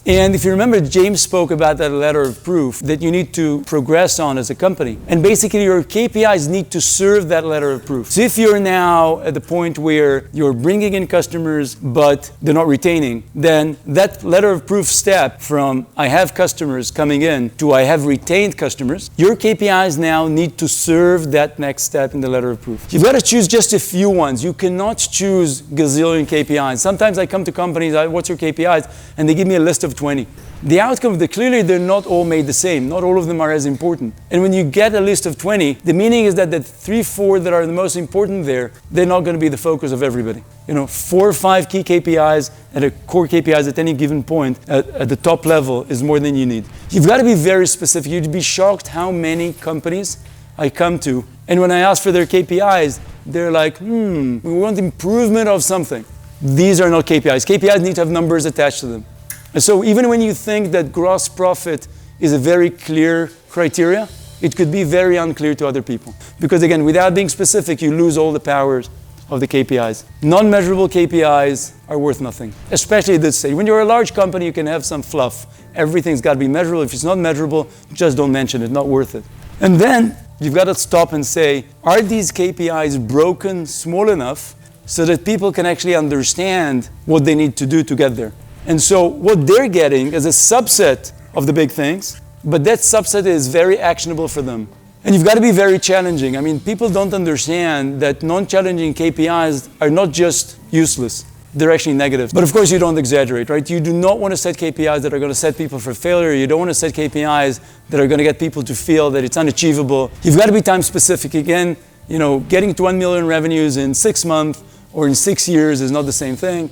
And if you remember, James spoke about that letter of proof that you need to progress on as a company. And basically your KPIs need to serve that letter of proof. So if you're now at the point where you're bringing in customers, but they're not retaining, then that letter of proof step from I have customers coming in to I have retained customers, your KPIs now need to serve that next step in the letter of proof. You've got to choose just a few ones. You cannot choose gazillion KPIs. Sometimes I come to companies, what's your KPIs? And they give me a list of 20. The outcome, clearly they're not all made the same. Not all of them are as important. And when you get a list of 20, the meaning is that the 3, 4 that are the most important there, they're not going to be the focus of everybody. 4 or 5 key KPIs and a core KPIs at any given point at the top level is more than you need. You've got to be very specific. You'd be shocked how many companies I come to, and when I ask for their KPIs, they're like, we want improvement of something. These are not KPIs. KPIs need to have numbers attached to them. And so even when you think that gross profit is a very clear criteria, it could be very unclear to other people. Because again, without being specific, you lose all the powers of the KPIs. Non-measurable KPIs are worth nothing, especially at this stage. When you're a large company, you can have some fluff. Everything's got to be measurable. If it's not measurable, just don't mention it, not worth it. And then you've got to stop and say, are these KPIs broken small enough so that people can actually understand what they need to do to get there? And so what they're getting is a subset of the big things, but that subset is very actionable for them. And you've got to be very challenging. I mean, people don't understand that non-challenging KPIs are not just useless. They're actually negative. But of course, you don't exaggerate, right? You do not want to set KPIs that are going to set people for failure. You don't want to set KPIs that are going to get people to feel that it's unachievable. You've got to be time specific. Again, getting to 1 million revenues in 6 months or in 6 years is not the same thing.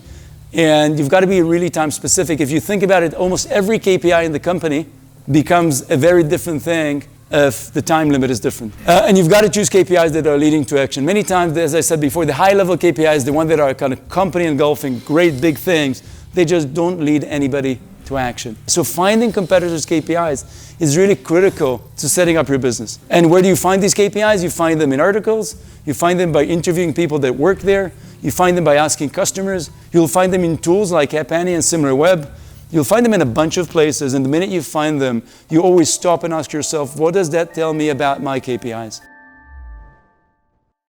And you've got to be really time specific. If you think about it, almost every KPI in the company becomes a very different thing if the time limit is different. And you've got to choose KPIs that are leading to action. Many times, as I said before, the high-level KPIs, the ones that are kind of company engulfing, great big things, they just don't lead anybody to action. So finding competitors' KPIs is really critical to setting up your business. And where do you find these KPIs? You find them in articles. You find them by interviewing people that work there. You find them by asking customers. You'll find them in tools like App Annie and SimilarWeb. You'll find them in a bunch of places, and the minute you find them, you always stop and ask yourself, what does that tell me about my KPIs?